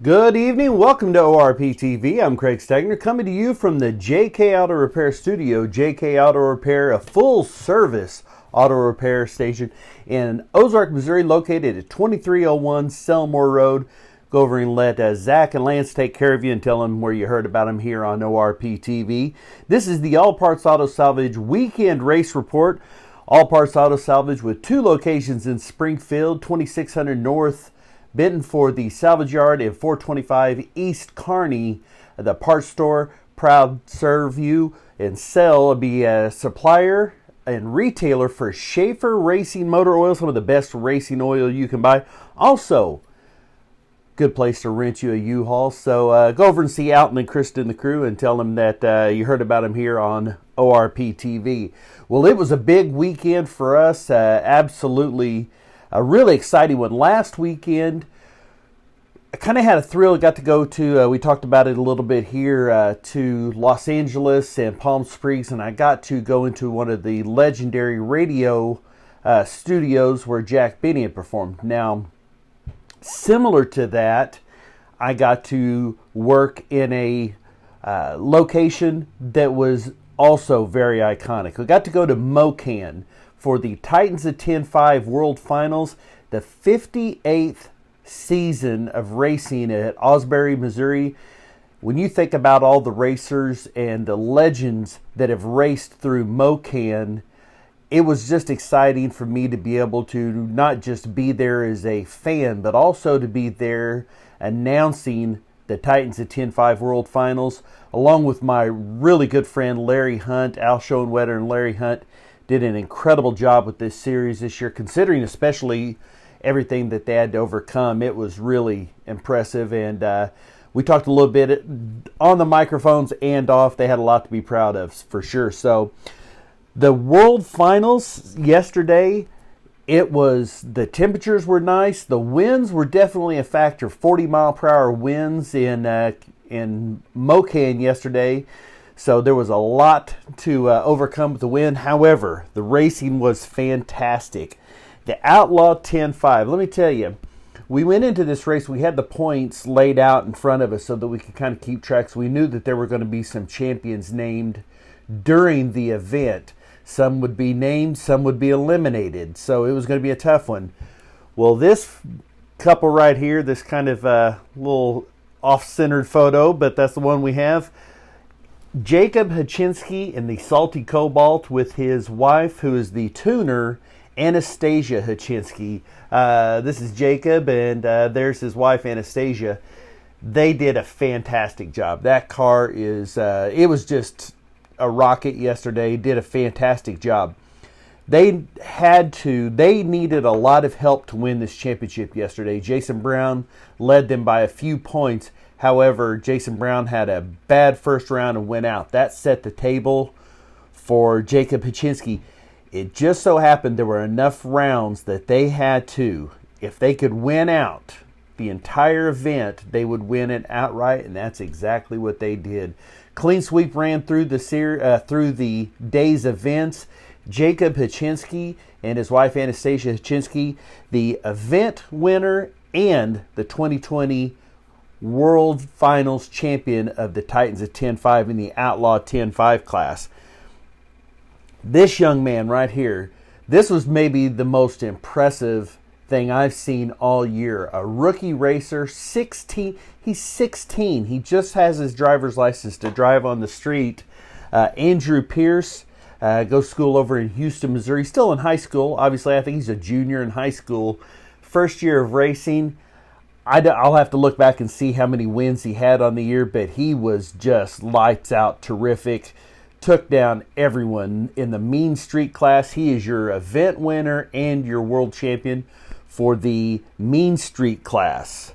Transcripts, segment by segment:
Good evening. Welcome to ORP TV. I'm Craig Stegner coming to you from the JK Auto Repair Studio. JK Auto Repair, a full-service auto repair station in Ozark, Missouri, located at 2301 Selmore Road. Go over and let Zach and Lance take care of you and tell them where you heard about them here on ORP TV. This is the All Parts Auto Salvage Weekend Race Report. All Parts Auto Salvage with two locations in Springfield, 2600 North Benton for the salvage yard, and 425 East Kearney, the parts store. Proud to serve you and sell, be a supplier and retailer for Schaefer Racing Motor Oil, some of the best racing oil you can buy. Also, good place to rent you a U-Haul. So go over and see Alton and Krista and the crew and tell them that you heard about them here on ORP TV. Well, it was a big weekend for us. Absolutely a really exciting one. Last weekend, I kind of had a thrill. I got to go to, we talked about it a little bit here, to Los Angeles and Palm Springs, and I got to go into one of the legendary radio studios where Jack Benny had performed. Now, similar to that, I got to work in a location that was also very iconic. We got to go to Mocan for the Titans of 10-5 World Finals, the 58th season of racing at Osbury, Missouri. When you think about all the racers and the legends that have raced through Mocan, it was just exciting for me to be able to not just be there as a fan, but also to be there announcing the Titans of 10-5 World Finals, along with my really good friend Larry Hunt. Al Schoenwetter and Larry Hunt did an incredible job with this series this year, considering especially everything that they had to overcome. It was really impressive, and we talked a little bit on the microphones and off. They had a lot to be proud of, for sure. So the World Finals yesterday, the temperatures were nice. The winds were definitely a factor. 40-mile-per-hour winds in Mocan yesterday. So there was a lot to overcome with the wind. However, the racing was fantastic. The Outlaw 10-5, let me tell you, we went into this race, we had the points laid out in front of us so that we could kind of keep track. So we knew that there were going to be some champions named during the event. Some would be named, some would be eliminated. So it was going to be a tough one. Well, this couple right here, this kind of little off-centered photo, but that's the one we have. Jacob Hachinsky in the Salty Cobalt with his wife, who is the tuner, Anastasia Hachinsky. This is Jacob, and there's his wife, Anastasia. They did a fantastic job. That car is, it was just a rocket yesterday. Did a fantastic job. They needed a lot of help to win this championship yesterday. Jason Brown led them by a few points. However, Jason Brown had a bad first round and went out. That set the table for Jacob Hachinsky. It just so happened there were enough rounds that they had to, if they could win out the entire event, they would win it outright, and that's exactly what they did. Clean sweep ran through the day's events. Jacob Hachinsky and his wife Anastasia Hachinsky, the event winner and the 2020 World Finals champion of the Titans of 10-5 in the Outlaw 10-5 class. This young man right here, this was maybe the most impressive thing I've seen all year. A rookie racer, 16. He's 16. He just has his driver's license to drive on the street. Andrew Pierce goes to school over in Houston, Missouri. Still in high school. Obviously, I think he's a junior in high school. First year of racing. I'll have to look back and see how many wins he had on the year, but he was just lights out terrific. Took down everyone in the Mean Street class. He is your event winner and your world champion for the Mean Street class.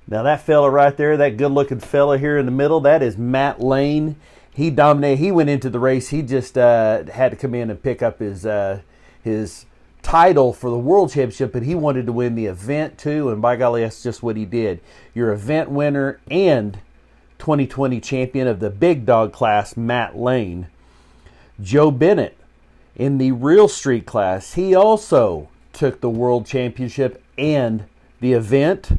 Now that fella right there, that good-looking fella here in the middle, that is Matt Lane. He dominated. He went into the race. He just had to come in and pick up his title for the World Championship, but he wanted to win the event too, and by golly, that's just what he did. Your event winner and 2020 champion of the big dog class, Matt Lane. Joe Bennett in the Real Street class, he also took the World Championship and the event.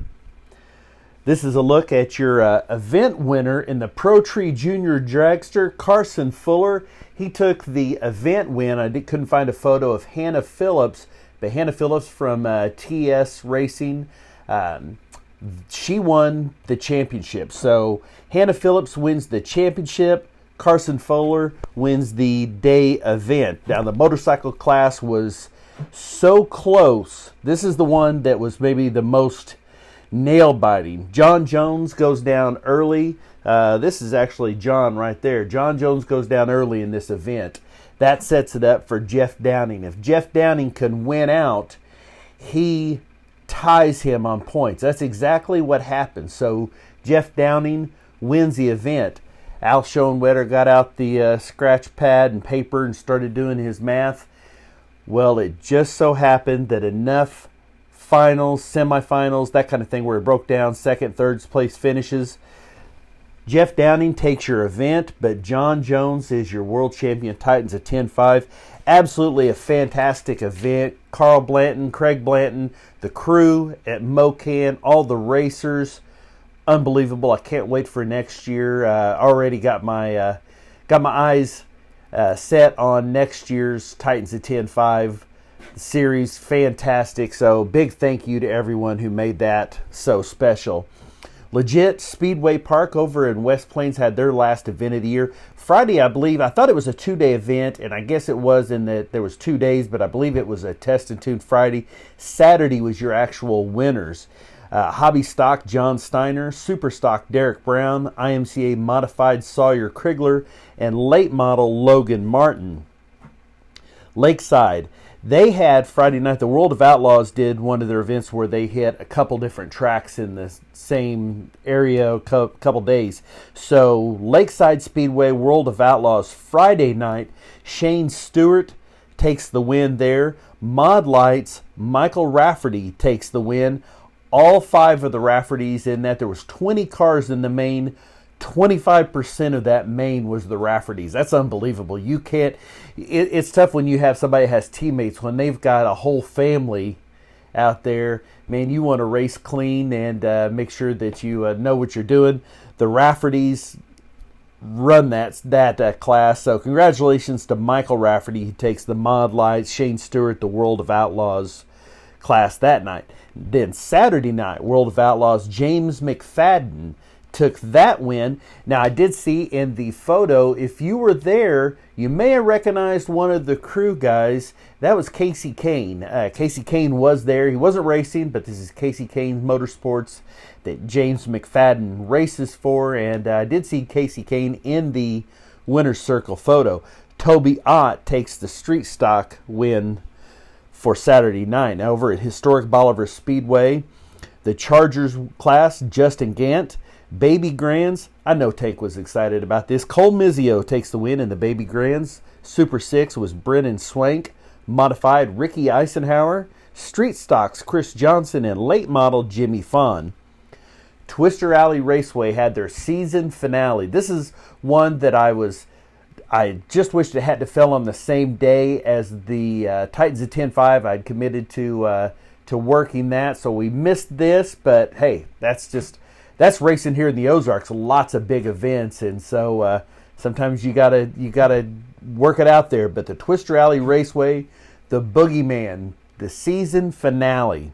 This is a look at your event winner in the Pro Tree Junior Dragster, Carson Fuller. He took the event win. I couldn't find a photo of Hannah Phillips, but Hannah Phillips from TS Racing, she won the championship. So Hannah Phillips wins the championship. Carson Fuller wins the day event. Now the motorcycle class was so close. This is the one that was maybe the most nail-biting. John Jones goes down early. This is actually John right there. John Jones goes down early in this event. That sets it up for Jeff Downing. If Jeff Downing can win out, he ties him on points. That's exactly what happened. So Jeff Downing wins the event. Al Schoenwetter got out the scratch pad and paper and started doing his math. Well, it just so happened that enough finals, semifinals, that kind of thing, where it broke down second, third place finishes. Jeff Downing takes your event, but John Jones is your world champion Titans at 10-5. Absolutely a fantastic event. Carl Blanton, Craig Blanton, the crew at Mocan, all the racers, unbelievable. I can't wait for next year. Already got my eyes set on next year's Titans at 10-5 series. Fantastic. So big thank you to everyone who made that so special. Legit Speedway Park over in West Plains had their last event of the year. Friday, I believe, I thought it was a 2-day event, and I guess it was in that there was 2 days, but I believe it was a test and tune Friday. Saturday was your actual winners. Hobby Stock, John Steiner, Super Stock, Derek Brown, IMCA Modified, Sawyer Krigler, and Late Model, Logan Martin. Lakeside, they had Friday night, the World of Outlaws did one of their events where they hit a couple different tracks in the same area a couple days. So Lakeside Speedway, World of Outlaws, Friday night, Shane Stewart takes the win there. Mod Lights, Michael Rafferty takes the win. All 5 of the Raffertys in that. There was 20 cars in the main. 25% of that main was the Raffertys. That's unbelievable. You can't. It's tough when you have somebody that has teammates. When they've got a whole family out there, man, you want to race clean and make sure that you know what you're doing. The Raffertys run that class. So congratulations to Michael Rafferty. He takes the Mod Lights. Shane Stewart, the World of Outlaws class that night. Then Saturday night, World of Outlaws, James McFadden took that win. Now, I did see in the photo, if you were there, you may have recognized one of the crew guys. That was Casey Kane. Casey Kane was there. He wasn't racing, but this is Casey Kane Motorsports that James McFadden races for. And I did see Casey Kane in the winner's circle photo. Toby Ott takes the street stock win for Saturday night. Now, over at Historic Bolivar Speedway, the Chargers class, Justin Gant. Baby Grands, I know Tank was excited about this. Cole Mizio takes the win in the Baby Grands. Super 6 was Brennan Swank. Modified, Ricky Eisenhower. Street Stocks, Chris Johnson. And Late Model, Jimmy Fawn. Twister Alley Raceway had their season finale. This is one that I just wished it had to fell on the same day as the Titans at 10-5. I'd committed to working that, so we missed this. But hey, that's racing here in the Ozarks. Lots of big events, and so sometimes you gotta work it out there. But the Twister Alley Raceway, the Boogeyman, the season finale.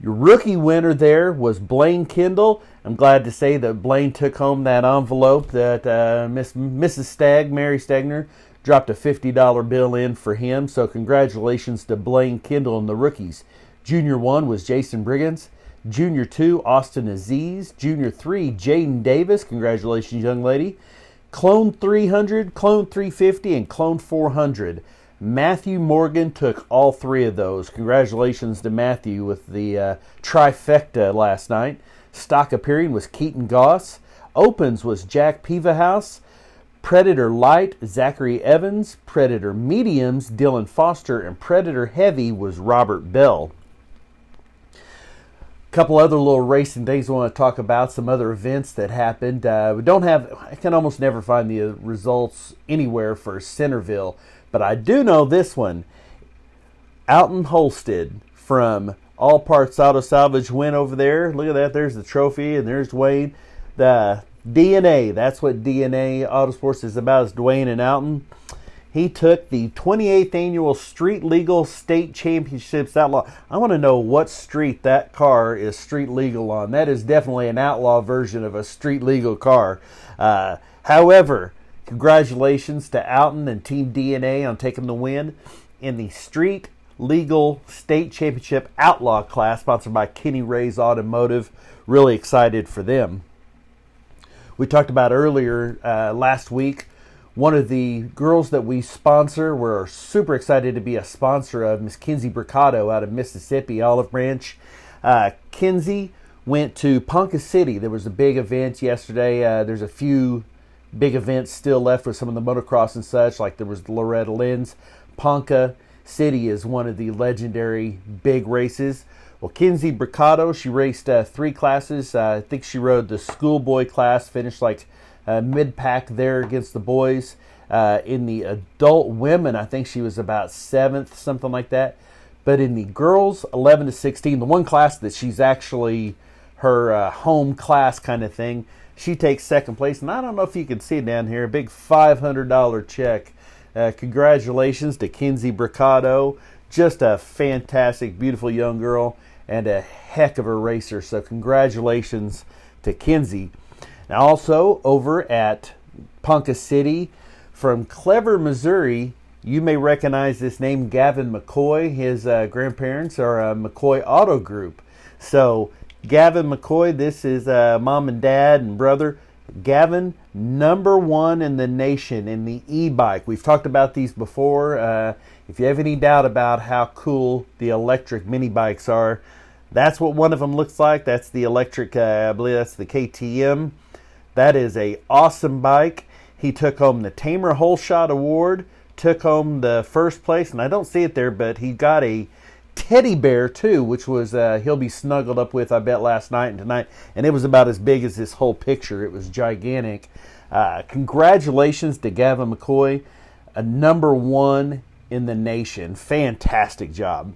Your rookie winner there was Blaine Kendall. I'm glad to say that Blaine took home that envelope that Mrs. Stagg, Mary Stegner, dropped a $50 bill in for him. So congratulations to Blaine Kendall and the rookies. Junior 1 was Jason Briggins. Junior 2, Austin Aziz. Junior 3, Jaden Davis. Congratulations, young lady. Clone 300, Clone 350, and Clone 400. Matthew Morgan took all 3 of those. Congratulations to Matthew with the trifecta last night. Stock appearing was Keaton Goss. Opens was Jack Pivahouse. Predator Light, Zachary Evans. Predator Mediums, Dylan Foster. And Predator Heavy was Robert Bell. Couple other little racing things I want to talk about, some other events that happened. I can almost never find the results anywhere for Centerville, but I do know this one. Alton Holstead from All Parts Auto Salvage win over there. Look at that. There's the trophy, and there's Dwayne. The DNA, that's what DNA Autosports is about, is Dwayne and Alton. He took the 28th annual Street Legal State Championships Outlaw. I want to know what street that car is street legal on. That is definitely an outlaw version of a street legal car. However, congratulations to Alton and Team DNA on taking the win in the Street Legal State Championship Outlaw class, sponsored by Kenny Ray's Automotive. Really excited for them. We talked about earlier last week, one of the girls that we sponsor, we're super excited to be a sponsor of, Miss Kinsey Bricado out of Mississippi, Olive Branch. Kinsey went to Ponca City. There was a big event yesterday. There's a few big events still left with some of the motocross and such, like there was Loretta Lynn's. Ponca City is one of the legendary big races. Well, Kinsey Bricado, she raced 3 classes. I think she rode the schoolboy class, finished like mid-pack there against the boys. In the adult women, I think she was about 7th, something like that. But in the girls, 11 to 16, the one class that she's actually her home class kind of thing, she takes 2nd place. And I don't know if you can see it down here, a big $500 check. Congratulations to Kinsey Bricado. Just a fantastic, beautiful young girl and a heck of a racer. So congratulations to Kinsey. Now also over at Ponca City from Clever, Missouri, you may recognize this name, Gavin McCoy. His grandparents are McCoy Auto Group. So Gavin McCoy, this is mom and dad and brother. Gavin, #1 in the nation in the e-bike. We've talked about these before. If you have any doubt about how cool the electric mini bikes are, that's what one of them looks like. That's the electric, I believe that's the KTM. That is a awesome bike. He took home the Tamer Holeshot Award, took home the 1st place, and I don't see it there, but he got a teddy bear too, which was he'll be snuggled up with, I bet, last night and tonight, and it was about as big as this whole picture. It was gigantic. Congratulations to Gavin McCoy, a #1 in the nation. Fantastic job.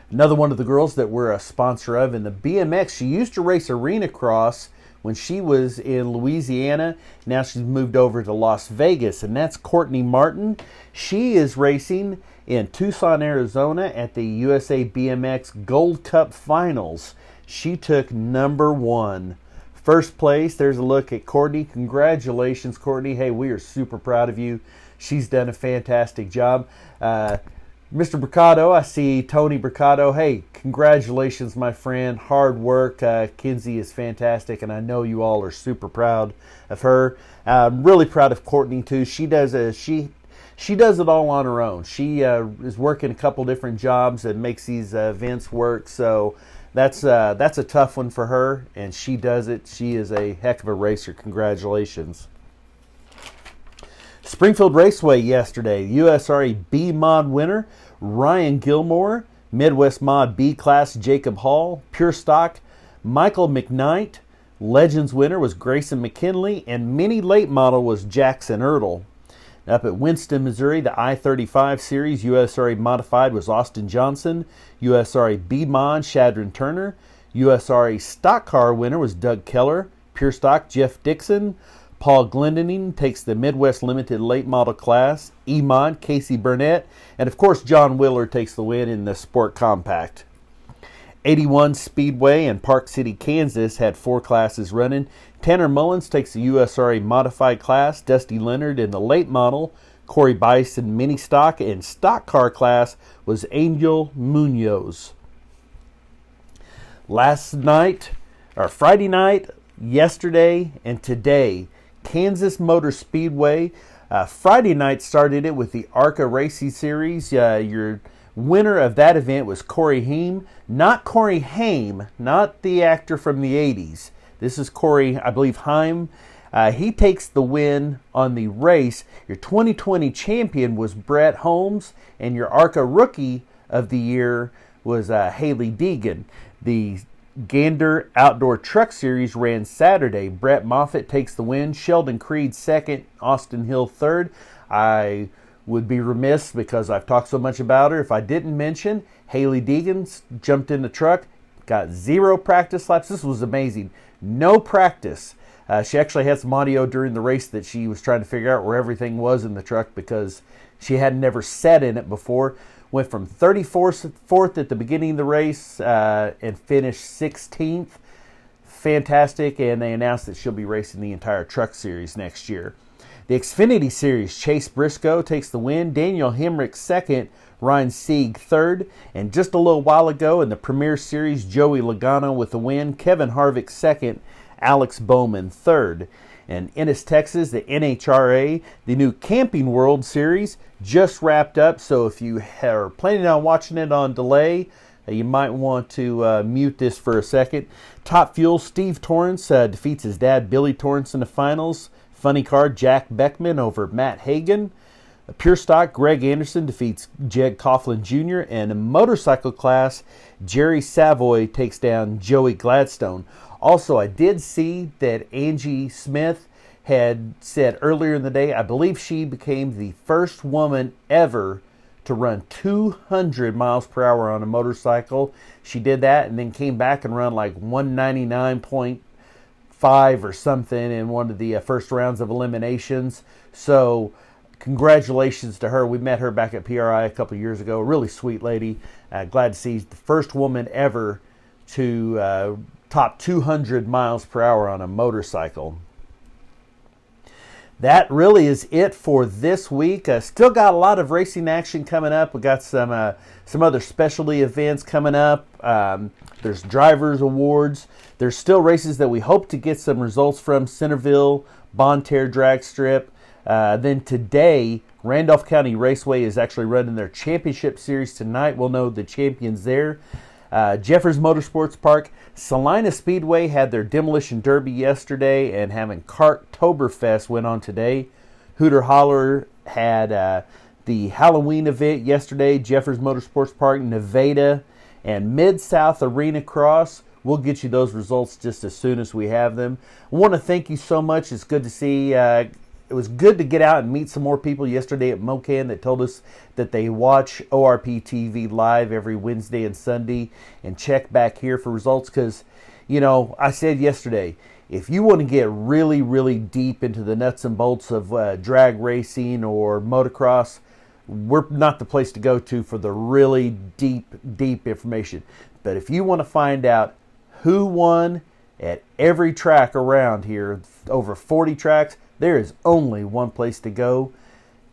Another one of the girls that we're a sponsor of in the BMX, she used to race arena cross when she was in Louisiana. Now she's moved over to Las Vegas, and that's Courtney Martin. She is racing in Tucson, Arizona at the USA BMX Gold Cup Finals. She took #1. 1st place. There's a look at Courtney. Congratulations, Courtney. Hey, we are super proud of you. She's done a fantastic job. Mr. Bricado, I see Tony Bricado. Hey, congratulations, my friend. Hard work. Kinsey is fantastic, and I know you all are super proud of her. I'm really proud of Courtney too. She does it all on her own. She is working a couple different jobs and makes these events work. So that's a tough one for her, and she does it. She is a heck of a racer. Congratulations. Springfield Raceway yesterday, USRA B Mod winner Ryan Gilmore, Midwest Mod B Class Jacob Hall, Pure Stock Michael McKnight, Legends winner was Grayson McKinley, and Mini Late Model was Jackson Ertl. Up at Winston, Missouri, the I-35 Series USRA Modified was Austin Johnson, USRA B Mod Shadron Turner, USRA Stock Car winner was Doug Keller, Pure Stock Jeff Dixon, Paul Glendening takes the Midwest Limited Late Model class, E-Mod Casey Burnett, and of course John Willard takes the win in the Sport Compact. 81 Speedway in Park City, Kansas had 4 classes running. Tanner Mullins takes the USRA Modified class, Dusty Leonard in the Late Model, Corey Bison Mini Stock, and Stock Car class was Angel Munoz. Friday night, yesterday, and today, Kansas Motor Speedway. Friday night started it with the ARCA Racing Series. Your winner of that event was Corey Haim. Not Corey Haim, not the actor from the 80s. This is Corey, I believe, Haim. He takes the win on the race. Your 2020 champion was Brett Holmes, and your ARCA Rookie of the Year was Haley Deegan. The Gander Outdoor Truck Series ran Saturday. Brett Moffitt takes the win. Sheldon Creed 2nd. Austin Hill 3rd. I would be remiss because I've talked so much about her if I didn't mention Hailie Deegan jumped in the truck, got 0 practice laps. This was amazing. No practice. She actually had some audio during the race that she was trying to figure out where everything was in the truck because she had never sat in it before. Went from 34th at the beginning of the race and finished 16th. Fantastic, and they announced that she'll be racing the entire truck series next year. The Xfinity Series, Chase Briscoe takes the win, Daniel Hemrick second, Ryan Sieg third, and just a little while ago in the Premier Series, Joey Logano with the win, Kevin Harvick second, Alex Bowman third. In Ennis, Texas, the NHRA, the new Camping World Series, just wrapped up, so if you are planning on watching it on delay, you might want to mute this for a second. Top Fuel, Steve Torrence defeats his dad, Billy Torrence, in the finals. Funny car, Jack Beckman over Matt Hagan. Pure Stock, Greg Anderson defeats Jed Coughlin Jr. And in motorcycle class, Jerry Savoy takes down Joey Gladstone. Also, I did see that Angie Smith had said earlier in the day, I believe she became the first woman ever to run 200 miles per hour on a motorcycle. She did that and then came back and run like 199.5 or something in one of the first rounds of eliminations. So congratulations to her. We met her back at PRI a couple years ago. A really sweet lady. Glad to see the first woman ever to top 200 miles per hour on a motorcycle. That really is it for this week. Still got a lot of racing action coming up. We got some other specialty events coming up. There's drivers awards. There's still races that we hope to get some results from. Centerville, Bonne Terre Drag Strip. Then today, Randolph County Raceway is actually running their championship series tonight. We'll know the champions there. Jeffers Motorsports Park, Salina Speedway had their Demolition Derby yesterday, and having Karttoberfest went on today. Hooter Holler had the Halloween event yesterday. Jeffers Motorsports Park, Nevada, and Mid-South Arena Cross. We'll get you those results just as soon as we have them. I want to thank you so much. It's good to see. It was good to get out and meet some more people yesterday at MoCan that told us that they watch ORP TV live every Wednesday and Sunday and check back here for results because, you know, I said yesterday, if you want to get really, really deep into the nuts and bolts of drag racing or motocross, we're not the place to go to for the really deep information. But if you want to find out who won at every track around here, over 40 tracks, there is only one place to go,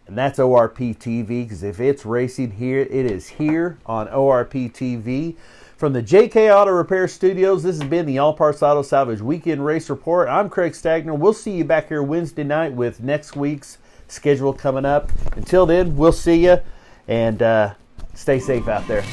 and that's ORP TV, because if it's racing here, it is here on ORP TV. From the JK Auto Repair Studios, this has been the All Parts Auto Salvage Weekend Race Report. I'm Craig Stagner. We'll see you back here Wednesday night with next week's schedule coming up. Until then, we'll see you, and stay safe out there.